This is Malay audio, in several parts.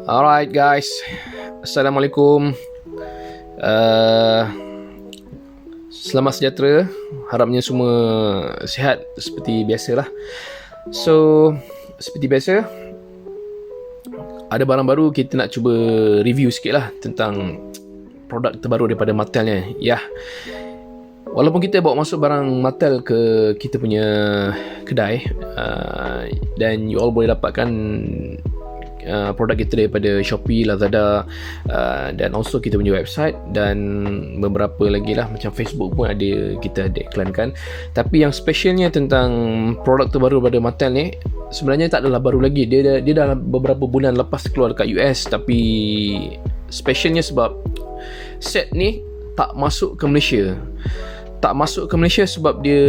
Alright guys, Assalamualaikum. uh, Selamat sejahtera. Harapnya semua sihat seperti biasalah. So, seperti biasa, ada barang baru, kita nak cuba review sikit lah tentang produk terbaru daripada Mattel ni. Ya, walaupun kita bawa masuk barang Mattel ke kita punya kedai, dan you all boleh dapatkan produk kita daripada Shopee, Lazada, dan also kita punya website dan beberapa lagi lah, macam Facebook pun kita ada iklankan. Tapi yang specialnya tentang produk terbaru daripada Mattel ni, sebenarnya tak adalah baru lagi. Dia dah beberapa bulan lepas keluar dekat US. Tapi specialnya sebab set ni tak masuk ke Malaysia. Tak masuk ke Malaysia sebab dia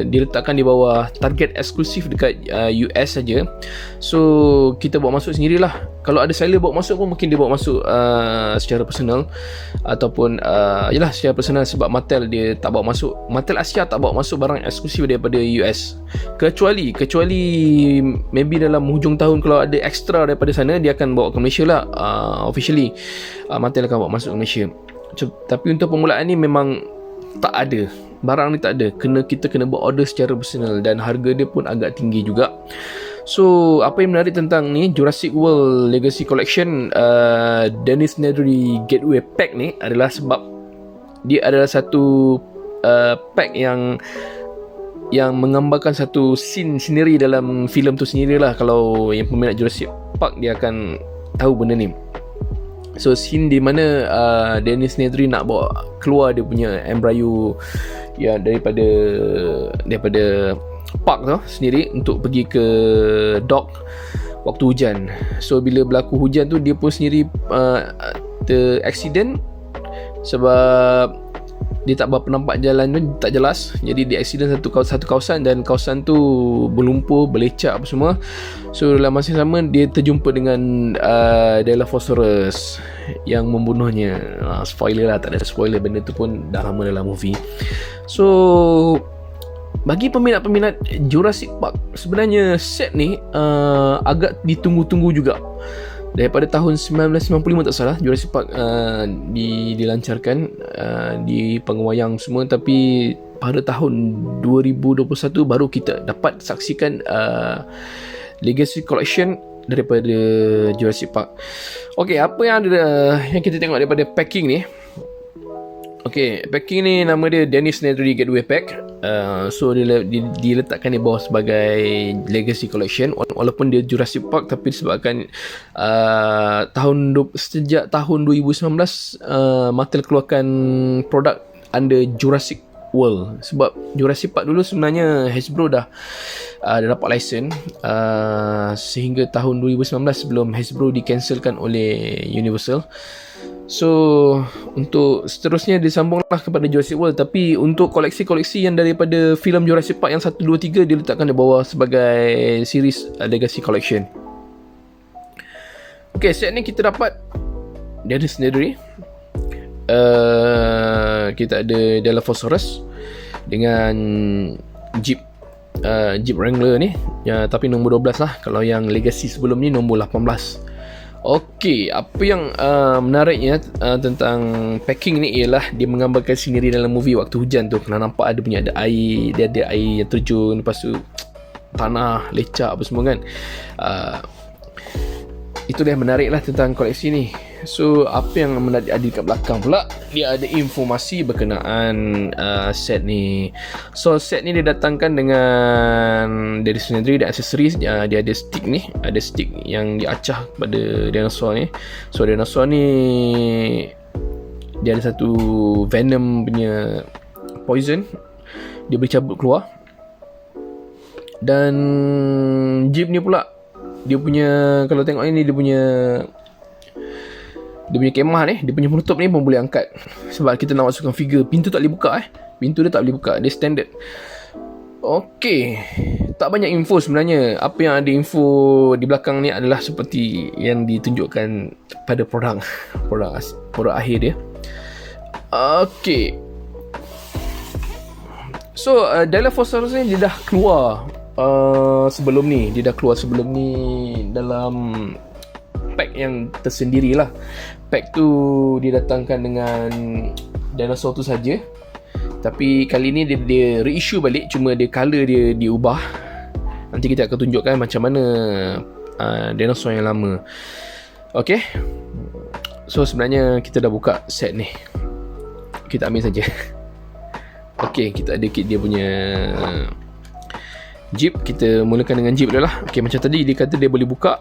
diletakkan di bawah target eksklusif dekat US saja. So kita bawa masuk sendirilah. Kalau ada seller bawa masuk pun mungkin dia bawa masuk secara personal, ataupun yalah, secara personal, sebab Mattel dia tak bawa masuk. Mattel Asia tak bawa masuk barang eksklusif daripada US. Kecuali maybe dalam hujung tahun kalau ada extra daripada sana, dia akan bawa ke Malaysia lah. Officially Mattel akan bawa masuk ke Malaysia. Tapi untuk permulaan ni memang tak ada. Barang ni tak ada. Kita kena buat order secara personal, dan harga dia pun agak tinggi juga. So, apa yang menarik tentang ni, Jurassic World Legacy Collection Dennis Nedry Gateway Pack ni adalah sebab dia adalah satu pack yang menggambarkan satu scene sendiri dalam filem tu sendirilah. Kalau yang peminat Jurassic Park, dia akan tahu benda ni. So scene di mana Dennis Nedry nak bawa keluar dia punya embryo ya daripada park tu sendiri untuk pergi ke dock waktu hujan. So bila berlaku hujan tu, dia pun sendiri accident sebab dia tak berapa nampak jalan tu, tak jelas. Jadi dia accident satu kawasan, dan kawasan tu berlumpur, berlecak apa semua. So dalam masa yang sama, dia terjumpa dengan Dilophosaurus yang membunuhnya. Spoiler lah, tak ada spoiler, benda tu pun dah lama dalam movie. So bagi peminat-peminat Jurassic Park, sebenarnya set ni agak ditunggu-tunggu juga. Daripada tahun 1995 tak salah, Jurassic Park dilancarkan di pengwayang semua. Tapi pada tahun 2021 baru kita dapat saksikan Legacy Collection daripada Jurassic Park. Okay, apa yang kita tengok daripada packing ni. Okay, packing ni nama dia Dennis Nedry Gateway Pack. So diletakkan di bawah sebagai Legacy Collection. Walaupun dia Jurassic Park, tapi disebabkan sejak tahun 2019 Mattel keluarkan produk under Jurassic World. Sebab Jurassic Park dulu sebenarnya Hasbro dah dapat license sehingga tahun 2019, sebelum Hasbro dicancelkan oleh Universal. So untuk seterusnya disambunglah kepada Jurassic World. Tapi untuk koleksi-koleksi yang daripada filem Jurassic Park yang 1, 2, 3 diletakkan di bawah sebagai series Legacy Collection. Okay, set ni kita dapat Dennis Nedry, kita ada Dilophosaurus dengan Jeep Wrangler ni ya, tapi nombor 12 lah. Kalau yang Legacy sebelum ni nombor 18. Okey, apa yang menariknya tentang packing ni ialah dia menggambarkan sendiri dalam movie waktu hujan tu. Kena nampak ada air, dia ada air yang terjun, lepas tu tanah lecak apa semua kan. Itu yang menarik lah tentang koleksi ni. So apa yang menarik ada dekat belakang pula, dia ada informasi berkenaan set ni. So set ni didatangkan dengan dari Nedry dan aksesoris. Dia ada stick ni, ada stick yang diacah pada dinosaur ni. So dinosaur ni dia ada satu venom punya poison, dia boleh cabut keluar. Dan Jeep ni pula, dia punya, kalau tengok ni, dia punya kemah ni, dia punya penutup ni pun boleh angkat. Sebab kita nak masukkan figure, pintu tak boleh buka pintu dia tak boleh buka, dia standard. Okey, tak banyak info sebenarnya. Apa yang ada info di belakang ni adalah seperti yang ditunjukkan pada produk akhir dia. Okey, so Dilophosaurus ni dia dah keluar sebelum ni. Dia dah keluar sebelum ni dalam pack yang tersendiri lah. Pack tu didatangkan dengan dinosaur tu saja. Tapi kali ni dia reissue balik, cuma dia colour dia diubah. Nanti kita akan tunjukkan macam mana dinosaur yang lama. Okay, so sebenarnya kita dah buka set ni. Kita ambil saja. Okay, kita ada kit dia punya Jeep. Kita mulakan dengan Jeep dulu lah. Okay, macam tadi dia kata dia boleh buka.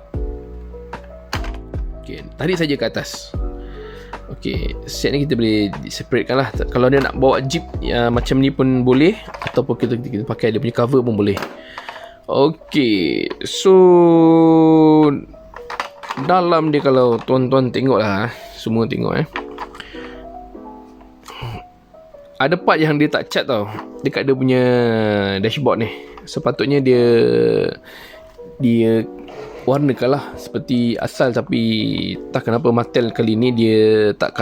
Okay, tarik saja ke atas. Okay, set ni kita boleh separatekan lah. Kalau dia nak bawa Jeep macam ni pun boleh, ataupun kita pakai dia punya cover pun boleh. Okay, so dalam dia, kalau tuan-tuan tengok lah, semua tengok ada part yang dia tak cat tau, dekat dia punya dashboard ni. Sepatutnya dia warnakan lah seperti asal, tapi tak kenapa Mattel kali ni dia tak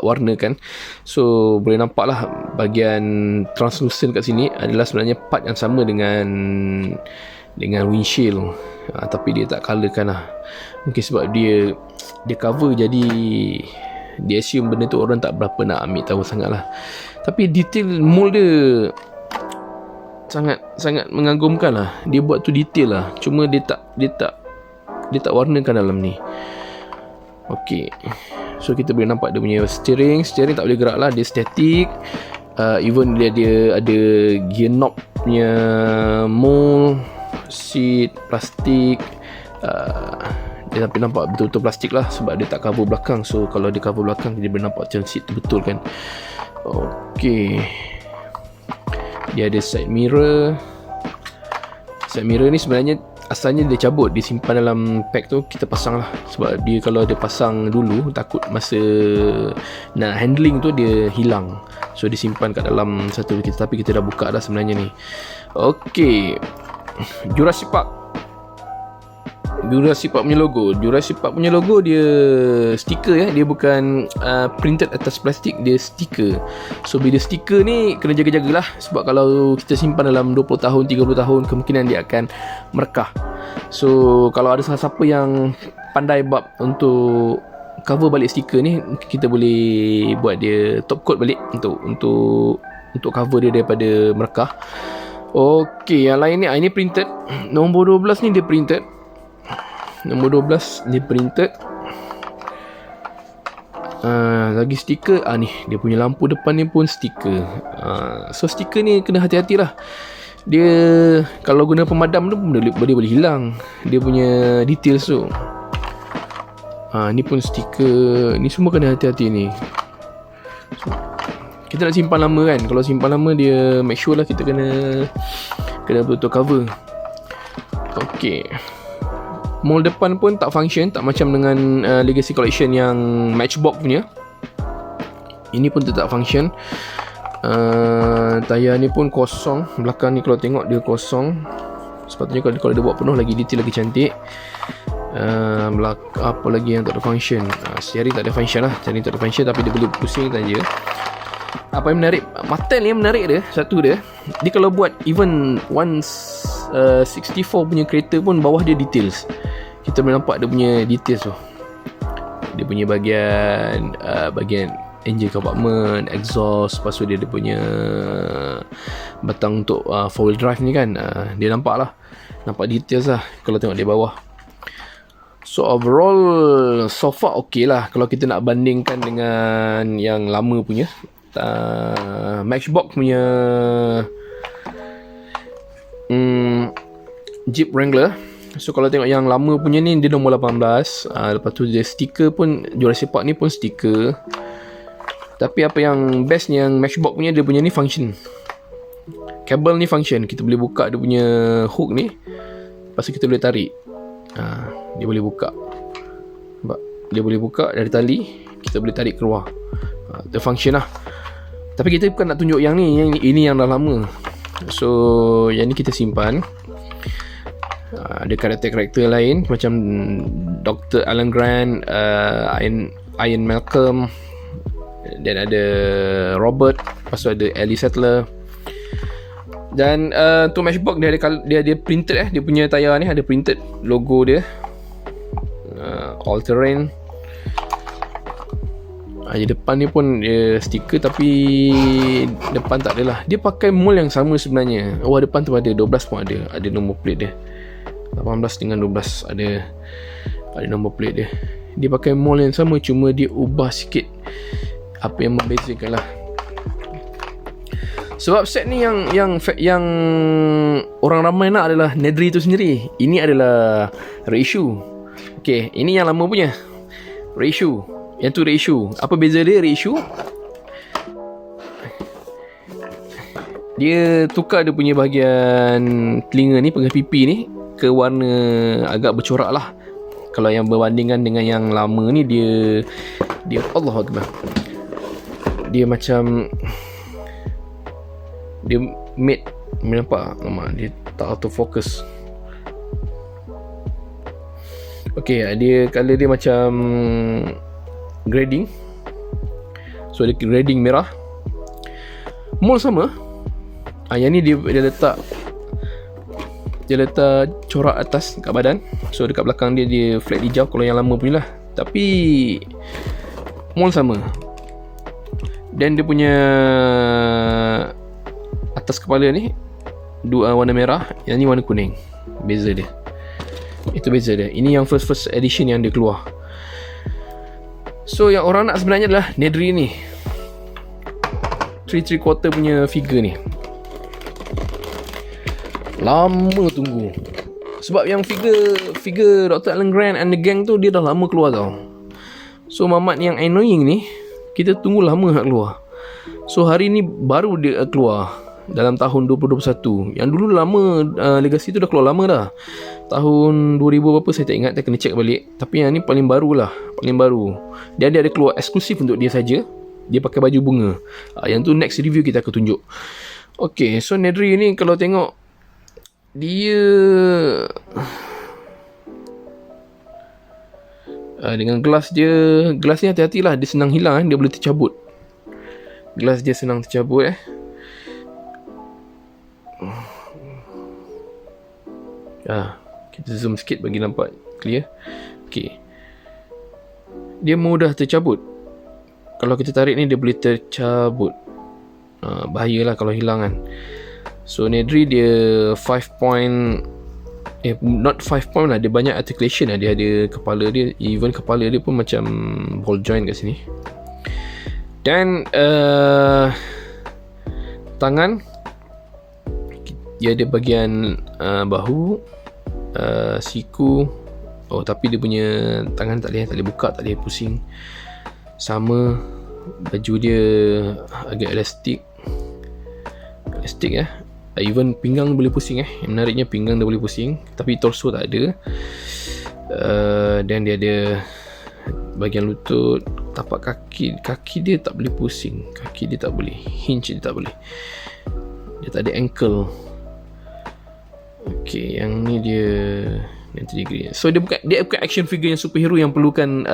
warnakan. So boleh nampak lah bahagian translucent kat sini adalah sebenarnya part yang sama dengan windshield, tapi dia tak colourkan lah. Mungkin sebab dia cover, jadi dia assume benda tu orang tak berapa nak ambil tahu sangat lah. Tapi detail mold dia sangat mengagumkan lah. Dia buat tu detail lah, cuma dia tak warnakan dalam ni. Okay, so kita boleh nampak dia punya steering tak boleh gerak lah, dia static. Even dia ada gear knob punya mold, seat plastik. Dia tapi nampak betul-betul plastik lah, sebab dia tak cover belakang. So kalau dia cover belakang, dia boleh nampak macam seat tu betul kan. Okay, dia ada side mirror. Side mirror ni sebenarnya asalnya dia cabut, disimpan dalam pack tu, kita pasang lah. Sebab dia kalau dia pasang dulu, takut masa nak handling tu dia hilang. So disimpan kat dalam satu kita, tapi kita dah buka dah sebenarnya ni. Okay, Jurassic Park punya logo. Jurassic Park punya logo dia stiker dia bukan printed atas plastik, dia stiker. So bila stiker ni kena jaga-jagalah, sebab kalau kita simpan dalam 20 tahun 30 tahun, kemungkinan dia akan merekah. So kalau ada siapa yang pandai bab untuk cover balik stiker ni, kita boleh buat dia top coat balik untuk cover dia daripada merekah. Okey, yang lain ni ini printed. Nombor 12 ni dia printed. Nombor 12 dia printed. Lagi stiker ni, dia punya lampu depan ni pun stiker. So stiker ni kena hati-hatilah. Dia kalau guna pemadam tu boleh hilang dia punya details tu. Ni pun stiker. Ni semua kena hati-hati ni. So, kita nak simpan lama kan. Kalau simpan lama, dia make sure lah kita kena betul-betul cover. Okay, mold depan pun tak function, tak macam dengan Legacy Collection yang Matchbox punya. Ini pun tak function. Tayar ni pun kosong. Belakang ni kalau tengok dia kosong. Sepatutnya kalau dia buat penuh lagi detail, lagi cantik. Apa lagi yang tak ada function? Steering tak ada function lah. Steering tak ada function, tapi dia boleh pusing saja. Apa yang menarik, Mattel ni yang menarik dia, satu dia kalau buat even 64 punya kereta pun bawah dia details. Kita boleh nampak dia punya details tu. Dia punya bahagian engine compartment, exhaust, lepas tu dia ada punya batang untuk 4-wheel drive ni kan. Dia nampak lah, nampak details lah kalau tengok di bawah. So overall so far okay lah kalau kita nak bandingkan dengan yang lama punya Matchbox punya Jeep Wrangler. So kalau tengok yang lama punya ni, dia nombor 18. Lepas tu dia stiker pun, Jurassic Park ni pun stiker. Tapi apa yang best ni, yang Matchbox punya, dia punya ni function. Kabel ni function. Kita boleh buka dia punya hook ni, lepas tu kita boleh tarik. Dia boleh buka. Dia boleh buka dari tali, kita boleh tarik keluar. Dia function lah. Tapi kita bukan nak tunjuk yang ni, ini yang dah lama. So yang ni kita simpan. Ada karakter-karakter lain macam Dr. Alan Grant, Ian Malcolm, dan ada Robert, lepas tu ada Ellie Sattler. Dan tu Matchbox dia ada printed dia punya tayar ni ada printed logo dia. all terrain. Di depan ni pun dia stiker, tapi depan tak adalah. Dia pakai mold yang sama sebenarnya. Depan tu ada 12 pun ada nombor plate dia. 18 dengan 12 ada nombor plate dia. Dia pakai mold yang sama, cuma dia ubah sikit apa yang membezakan lah. Sebab set ni yang orang ramai nak adalah Nedry tu sendiri. Ini adalah reissue. Okay, ini yang lama punya reissue. Yang tu reissue. Apa beza dia reissue? Dia tukar dia punya bahagian telinga ni, pengas pipi ni, ke warna agak bercorak lah. Kalau yang berbandingkan dengan yang lama ni, dia Allahu Akbar, dia macam dia matte. Nampak? Dia tak autofocus. Okay, dia colour dia macam grading. So dia grading merah. Mold sama. Yang ni dia letak corak atas kat badan. So dekat belakang dia flat hijau kalau yang lama punya lah. Tapi mold sama. Dan dia punya atas kepala ni dua warna merah, yang ni warna kuning. Beza dia. Itu beza dia. Ini yang first edition yang dia keluar. So yang orang nak sebenarnya adalah Nedry ni, 3/4 punya figure ni. Lama tunggu. Sebab yang figure Dr. Alan Grant and the gang tu dia dah lama keluar tau. So mamat yang annoying ni, kita tunggu lama nak keluar. So hari ni baru dia keluar dalam tahun 2021. Yang dulu lama, Legacy tu dah keluar lama dah. Tahun 2000 berapa saya tak ingat, saya kena check balik. Tapi yang ni paling baru lah, paling baru. Dia ada keluar eksklusif untuk dia saja. Dia pakai baju bunga. Yang tu next review kita akan tunjuk. Okay, so Nedry ni kalau tengok dia dengan gelas dia, gelas ni hati-hatilah, dia senang hilang, dia boleh tercabut. Gelas dia senang tercabut kita zoom sikit bagi nampak clear. Okay, dia mudah tercabut. Kalau kita tarik ni dia boleh tercabut. Bahayalah kalau hilang kan. So Nedry dia 5 point, not 5 point lah, dia banyak articulation lah. Dia ada kepala dia, even kepala dia pun macam ball joint kat sini. Dan tangan dia ada bahagian bahu, siku. Tapi dia punya tangan tak boleh buka, tak boleh pusing. Sama baju dia agak elastik even pinggang boleh pusing. Yang menariknya pinggang dia boleh pusing, tapi torso tak ada. Dan dia ada bahagian lutut, tapak kaki dia tak boleh pusing. Kaki dia tak boleh, hinge dia tak boleh. Dia tak ada ankle. Okay, yang ni dia degree. So dia bukan action figure yang superhero yang perlukan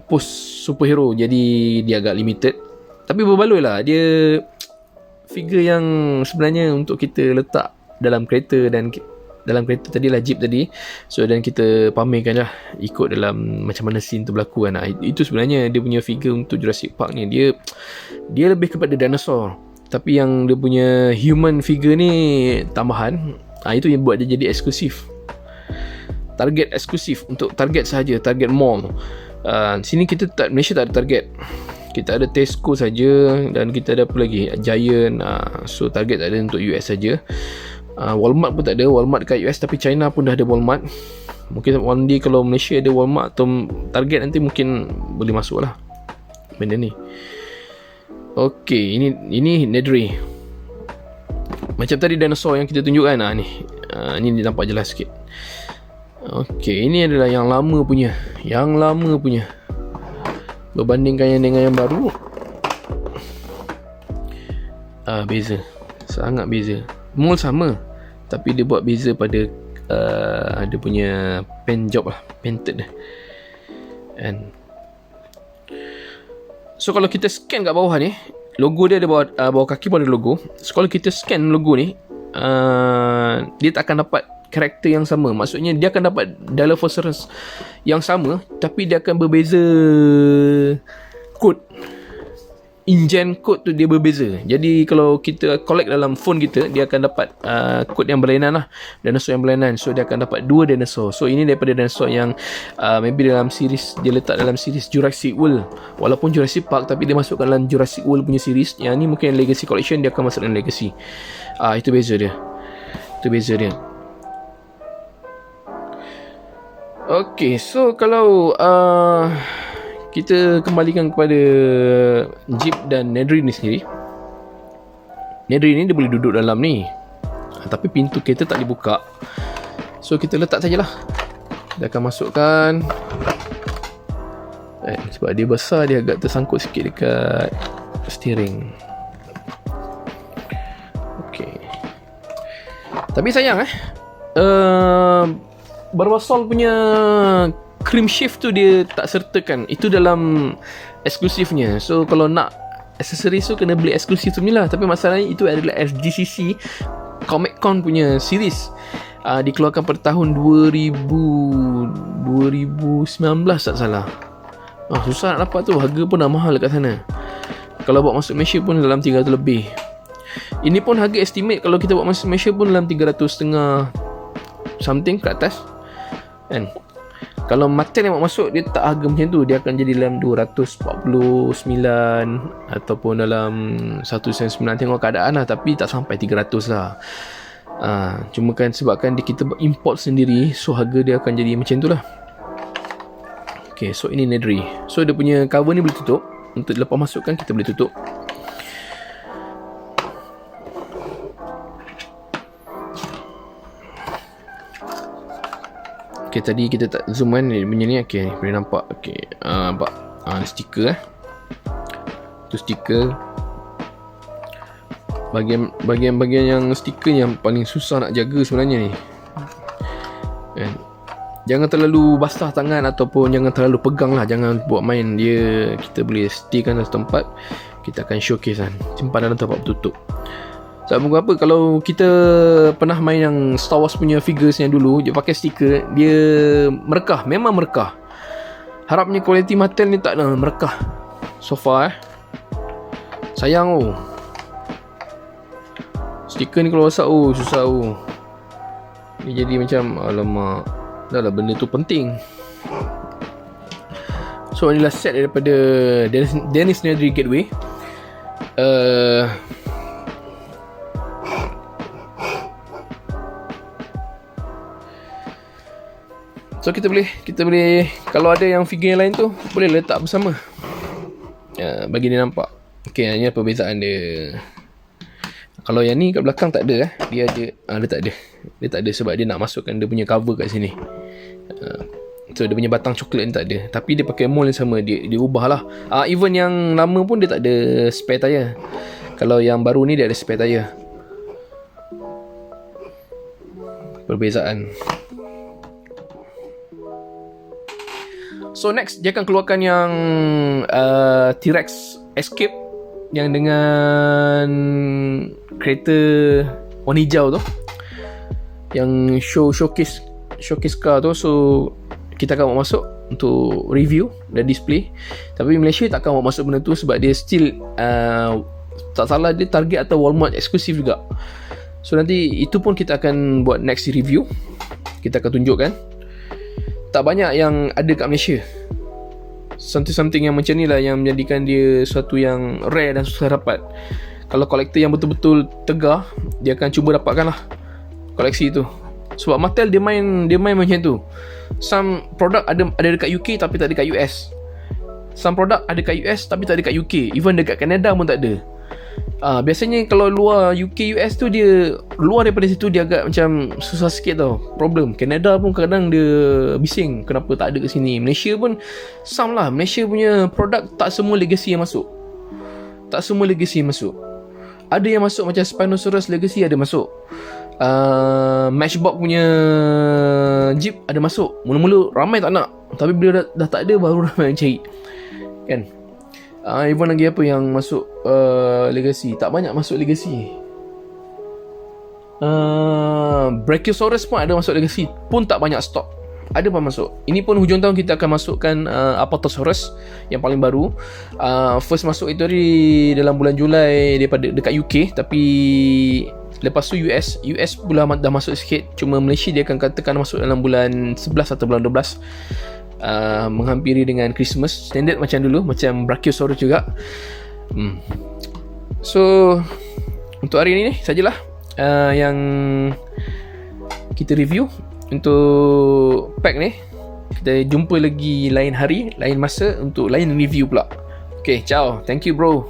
pose superhero. Jadi dia agak limited. Tapi berbaloi lah. Dia figure yang sebenarnya untuk kita letak dalam kereta, dan dalam kereta tadi lah, jeep tadi. So dan kita pamerkan lah ikut dalam macam mana scene tu berlaku kan. Itu sebenarnya dia punya figure untuk Jurassic Park ni. Dia lebih kepada dinosaur. Tapi yang dia punya human figure ni tambahan. Itu yang buat dia jadi eksklusif. Target eksklusif untuk target sahaja, target mall. Sini kita Malaysia tak ada target. Kita ada Tesco saja, dan kita ada apa lagi, Giant. So target tak ada, untuk US saja. Walmart pun tak ada. Walmart dekat US, tapi China pun dah ada Walmart. Mungkin one day kalau Malaysia ada Walmart atau target, nanti mungkin boleh masuk lah benda ni. Okay, ini Nedry. Macam tadi dinosaur yang kita tunjukkan. Ni dia nampak jelas sikit. Okay, ini adalah yang lama punya. Berbandingkan yang dengan yang baru, beza. Sangat beza. Mold sama, tapi dia buat beza pada dia punya paint job lah, painted dia. And so kalau kita scan kat bawah ni, logo dia ada bawah kaki pun ada logo. So kalau kita scan logo ni, dia tak akan dapat karakter yang sama. Maksudnya dia akan dapat Dilophosaurus yang sama, tapi dia akan berbeza kod. Ingen kod tu dia berbeza. Jadi kalau kita collect dalam phone kita, dia akan dapat kod yang berlainan lah, dinosaur yang berlainan. So dia akan dapat 2 dinosaur. So ini daripada dinosaur yang maybe dalam series, dia letak dalam series Jurassic World, walaupun Jurassic Park, tapi dia masukkan dalam Jurassic World punya series. Yang ni mungkin Legacy Collection, dia akan masuk dalam Legacy. Itu beza dia. Okay, so kalau kita kembalikan kepada Jeep dan Nedry ni sendiri. Nedry ni dia boleh duduk dalam ni, tapi pintu kereta tak dibuka. So kita letak sajalah. Dia akan masukkan, sebab dia besar, dia agak tersangkut sikit dekat steering. Okay. Tapi sayang Barbasol punya cream shift tu dia tak sertakan. Itu dalam eksklusifnya. So kalau nak accessories tu kena beli eksklusif tu ni lah. Tapi masalahnya itu adalah SGCC Comic Con punya series. Dikeluarkan pada tahun 2019 tak salah. Susah nak dapat tu. Harga pun dah mahal kat sana. Kalau bawa masuk Malaysia pun dalam 300 lebih. Ini pun harga estimate kalau kita bawa masuk Malaysia pun dalam 300.5 something kat atas kan. Kalau Mattel yang bawa masuk, dia tak harga macam tu. Dia akan jadi dalam 249 ataupun dalam 199, tengok keadaan lah. Tapi tak sampai 300 lah. Cuma kan sebabkan kita import sendiri, so harga dia akan jadi macam tu lah. Okay, so ini Nedry. So dia punya cover ni boleh tutup. Untuk lepas masukkan kita boleh tutup. Okay, tadi kita tak zoom kan dia punya ni. Okay, boleh nampak. Okay, nampak stiker tu stiker. Bahagian-bahagian yang stiker yang paling susah nak jaga sebenarnya ni kan. Jangan terlalu basah tangan ataupun jangan terlalu pegang lah. Jangan buat main dia. Kita boleh stickkan dalam tempat. Kita akan showcase kan, simpan dalam tempat tertutup. Tak apa, kalau kita pernah main yang Star Wars punya figures yang dulu, dia pakai stiker, dia merekah, memang merekah. Harapnya kualiti Mattel ni tak ada merekah so far sayang. Stiker ni kalau rosak susah. Dia jadi macam alamak, dah lah benda tu penting. So inilah set daripada Dennis Nedry Gateway. So kita boleh kalau ada yang figure yang lain tu boleh letak bersama. Bagi dia nampak. Okay, ini perbezaan dia. Kalau yang ni kat belakang tak ada dia ada. Dia tak ada. Dia tak ada sebab dia nak masukkan dia punya cover kat sini. So dia punya batang coklat ni tak ada. Tapi dia pakai mold yang sama. Dia ubah lah. Even yang lama pun dia tak ada spare tayar. Kalau yang baru ni dia ada spare tayar. Perbezaan. So next dia akan keluarkan yang T-Rex Escape yang dengan kereta warna hijau tu, yang showcase car tu. So kita akan bawa masuk untuk review dan display. Tapi Malaysia tak akan bawa masuk benda tu sebab dia still tak salah dia Target atau Walmart eksklusif juga. So nanti itu pun kita akan buat next review. Kita akan tunjukkan. Tak banyak yang ada kat Malaysia. Something yang macam ni lah yang menjadikan dia sesuatu yang rare dan susah dapat. Kalau kolektor yang betul-betul tegar, dia akan cuba dapatkan lah koleksi tu. Sebab Mattel dia main macam tu. Some product ada dekat UK tapi tak ada dekat US. Some product ada dekat US tapi tak ada dekat UK. Even dekat Canada pun tak ada. Biasanya kalau luar UK US tu, dia luar daripada situ dia agak macam susah sikit tau. Problem Canada pun kadang dia bising kenapa tak ada kat sini. Malaysia pun some lah. Malaysia punya produk tak semua legacy yang masuk. Ada yang masuk macam Spinosaurus Legacy ada masuk. Matchbox punya Jeep ada masuk. Mula-mula ramai tak nak, tapi bila dah tak ada baru ramai yang cari kan. Even lagi apa yang masuk Legacy. Tak banyak masuk Legacy. Brachiosaurus pun ada masuk legacy, pun tak banyak stok, ada pun masuk. Ini pun hujung tahun kita akan masukkan Apatosaurus yang paling baru. First masuk itu hari dalam bulan Julai daripada dekat UK, tapi lepas tu US pula dah masuk sikit. Cuma Malaysia dia akan katakan masuk dalam bulan 11 atau bulan 12, menghampiri dengan Christmas. Standard macam dulu, macam Brachiosaurus juga. So untuk hari ini sajalah yang kita review untuk pack ni. Kita jumpa lagi lain hari, lain masa untuk lain review pula. Okay, ciao. Thank you bro.